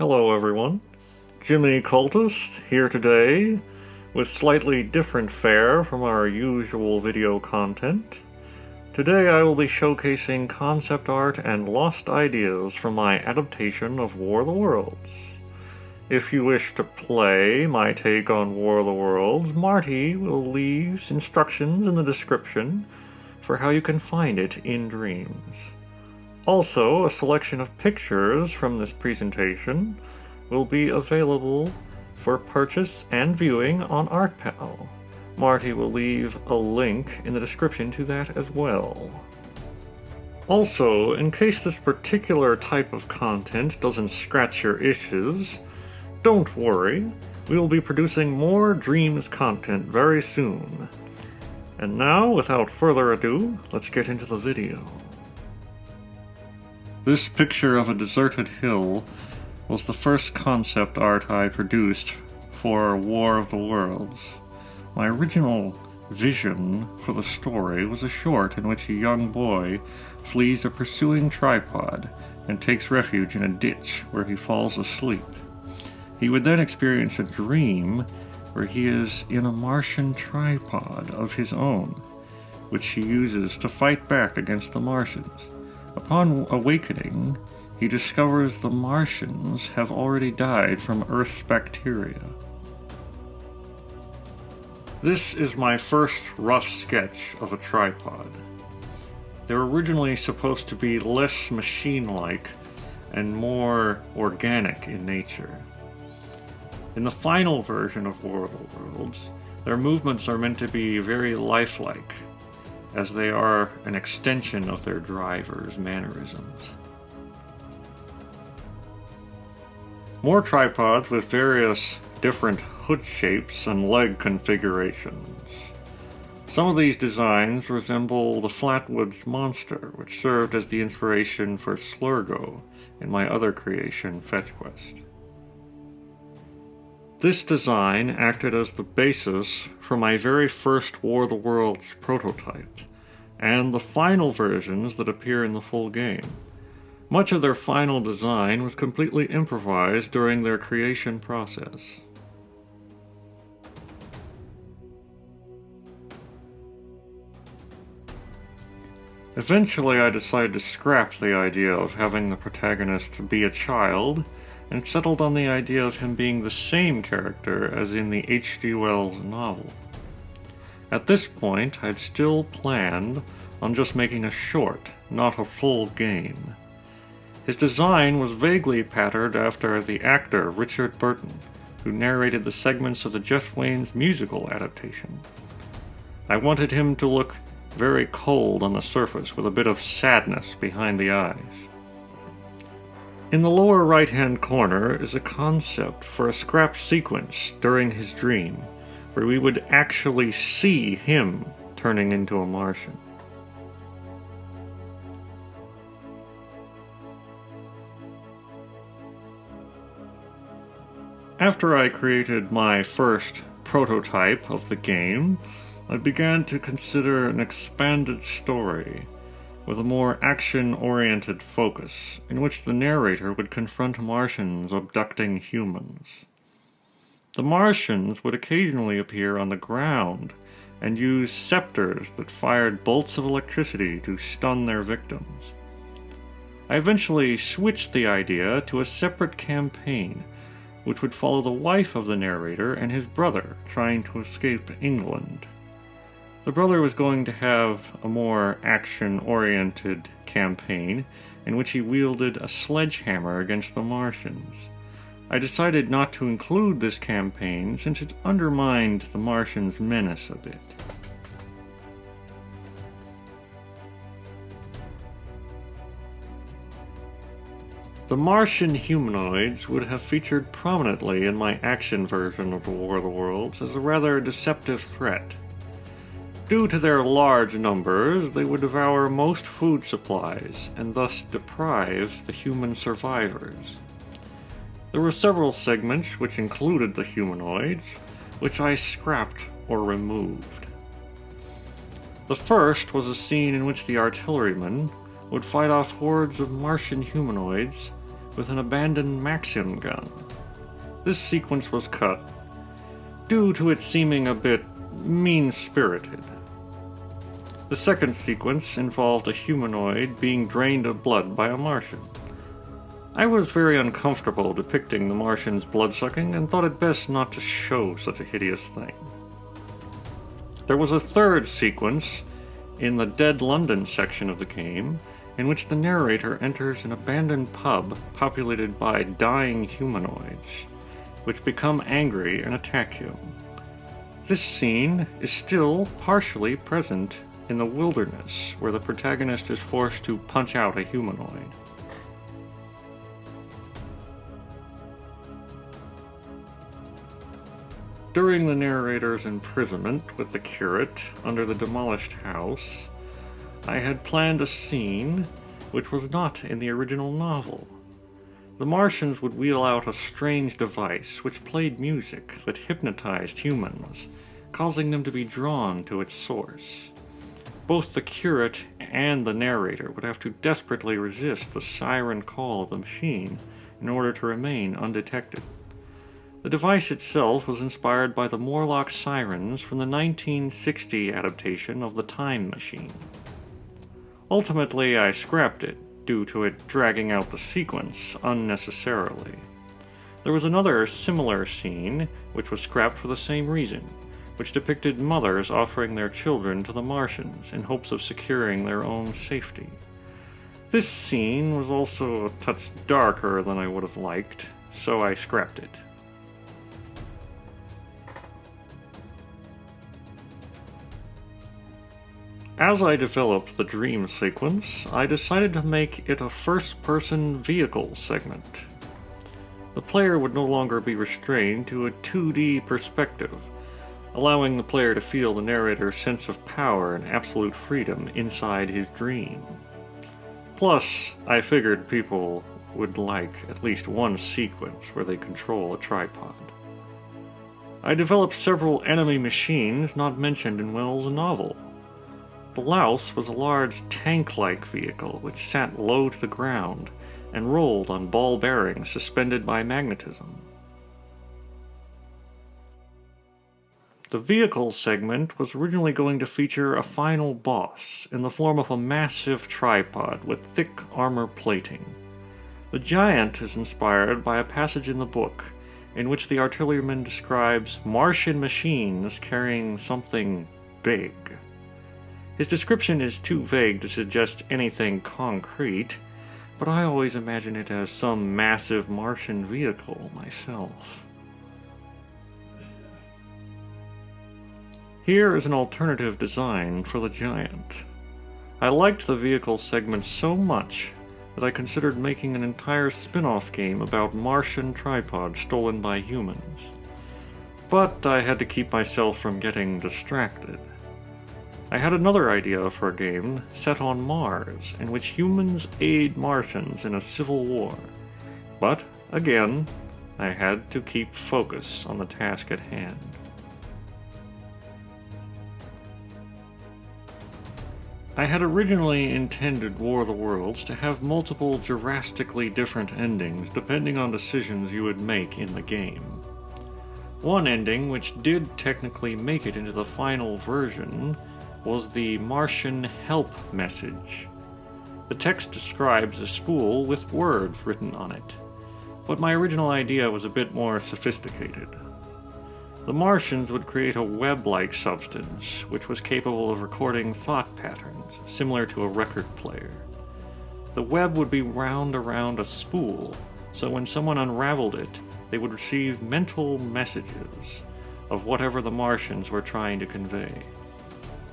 Hello everyone, Jimmy Cultist here today with slightly different fare from our usual video content. Today I will be showcasing concept art and lost ideas from my adaptation of War of the Worlds. If you wish to play my take on War of the Worlds, Marty will leave instructions in the description for how you can find it in Dreams. Also, a selection of pictures from this presentation will be available for purchase and viewing on ArtPal. Marty will leave a link in the description to that as well. Also, in case this particular type of content doesn't scratch your itches, don't worry, we will be producing more Dreams content very soon. And now, without further ado, let's get into the video. This picture of a deserted hill was the first concept art I produced for War of the Worlds. My original vision for the story was a short in which a young boy flees a pursuing tripod and takes refuge in a ditch where he falls asleep. He would then experience a dream where he is in a Martian tripod of his own, which he uses to fight back against the Martians. Upon awakening, he discovers the Martians have already died from Earth's bacteria. This is my first rough sketch of a tripod. They're originally supposed to be less machine-like and more organic in nature. In the final version of War of the Worlds, their movements are meant to be very lifelike, as they are an extension of their driver's mannerisms. More tripods with various different hood shapes and leg configurations. Some of these designs resemble the Flatwoods monster, which served as the inspiration for Slurgo in my other creation, FetchQuest. This design acted as the basis for my very first War of the Worlds prototype, and the final versions that appear in the full game. Much of their final design was completely improvised during their creation process. Eventually I decided to scrap the idea of having the protagonist be a child, and settled on the idea of him being the same character as in the H.G. Wells novel. At this point, I'd still planned on just making a short, not a full game. His design was vaguely patterned after the actor Richard Burton, who narrated the segments of the Jeff Wayne's musical adaptation. I wanted him to look very cold on the surface with a bit of sadness behind the eyes. In the lower right-hand corner is a concept for a scrap sequence during his dream, where we would actually see him turning into a Martian. After I created my first prototype of the game, I began to consider an expanded story with a more action-oriented focus, in which the narrator would confront Martians abducting humans. The Martians would occasionally appear on the ground and use scepters that fired bolts of electricity to stun their victims. I eventually switched the idea to a separate campaign, which would follow the wife of the narrator and his brother trying to escape England. The brother was going to have a more action-oriented campaign in which he wielded a sledgehammer against the Martians. I decided not to include this campaign since it undermined the Martians' menace a bit. The Martian humanoids would have featured prominently in my action version of the War of the Worlds as a rather deceptive threat. Due to their large numbers, they would devour most food supplies, and thus deprive the human survivors. There were several segments which included the humanoids, which I scrapped or removed. The first was a scene in which the artillerymen would fight off hordes of Martian humanoids with an abandoned Maxim gun. This sequence was cut due to it seeming a bit mean-spirited. The second sequence involved a humanoid being drained of blood by a Martian. I was very uncomfortable depicting the Martian's blood-sucking and thought it best not to show such a hideous thing. There was a third sequence in the Dead London section of the game, in which the narrator enters an abandoned pub populated by dying humanoids, which become angry and attack you. This scene is still partially present in the wilderness, where the protagonist is forced to punch out a humanoid. During the narrator's imprisonment with the curate under the demolished house, I had planned a scene which was not in the original novel. The Martians would wheel out a strange device which played music that hypnotized humans, causing them to be drawn to its source. Both the curate and the narrator would have to desperately resist the siren call of the machine in order to remain undetected. The device itself was inspired by the Morlock sirens from the 1960 adaptation of The Time Machine. Ultimately, I scrapped it, due to it dragging out the sequence unnecessarily. There was another similar scene, which was scrapped for the same reason, which depicted mothers offering their children to the Martians in hopes of securing their own safety. This scene was also a touch darker than I would have liked, so I scrapped it. As I developed the dream sequence, I decided to make it a first-person vehicle segment. The player would no longer be restrained to a 2D perspective, allowing the player to feel the narrator's sense of power and absolute freedom inside his dream. Plus, I figured people would like at least one sequence where they control a tripod. I developed several enemy machines not mentioned in Wells' novel. The Louse was a large tank-like vehicle which sat low to the ground and rolled on ball bearings suspended by magnetism. The vehicle segment was originally going to feature a final boss in the form of a massive tripod with thick armor plating. The giant is inspired by a passage in the book in which the artilleryman describes Martian machines carrying something big. His description is too vague to suggest anything concrete, but I always imagine it as some massive Martian vehicle myself. Here is an alternative design for the giant. I liked the vehicle segment so much that I considered making an entire spin-off game about Martian tripods stolen by humans. But I had to keep myself from getting distracted. I had another idea for a game set on Mars, in which humans aid Martians in a civil war. But, again, I had to keep focus on the task at hand. I had originally intended War of the Worlds to have multiple drastically different endings depending on decisions you would make in the game. One ending, which did technically make it into the final version, was the Martian help message. The text describes a spool with words written on it, but my original idea was a bit more sophisticated. The Martians would create a web-like substance, which was capable of recording thought patterns, similar to a record player. The web would be wound around a spool, so when someone unraveled it, they would receive mental messages of whatever the Martians were trying to convey.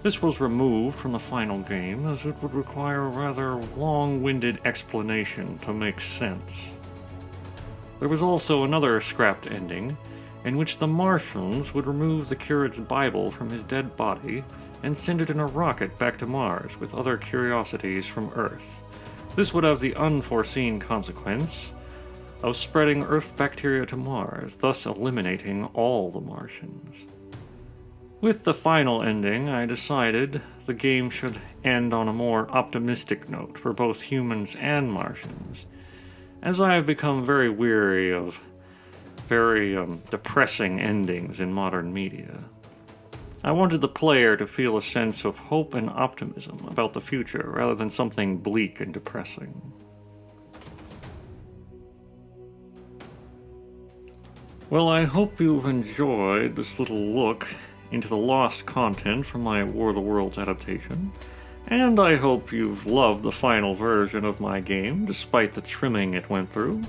This was removed from the final game, as it would require a rather long-winded explanation to make sense. There was also another scrapped ending, in which the Martians would remove the curate's Bible from his dead body and send it in a rocket back to Mars with other curiosities from Earth. This would have the unforeseen consequence of spreading Earth's bacteria to Mars, thus eliminating all the Martians. With the final ending, I decided the game should end on a more optimistic note for both humans and Martians, as I have become very weary of very depressing endings in modern media. I wanted the player to feel a sense of hope and optimism about the future rather than something bleak and depressing. Well, I hope you've enjoyed this little look into the lost content from my War of the Worlds adaptation, and I hope you've loved the final version of my game despite the trimming it went through.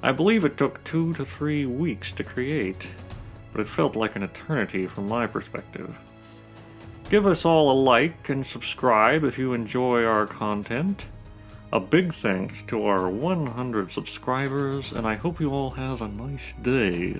I believe it took 2 to 3 weeks to create, but it felt like an eternity from my perspective. Give us all a like and subscribe if you enjoy our content. A big thanks to our 100 subscribers, and I hope you all have a nice day.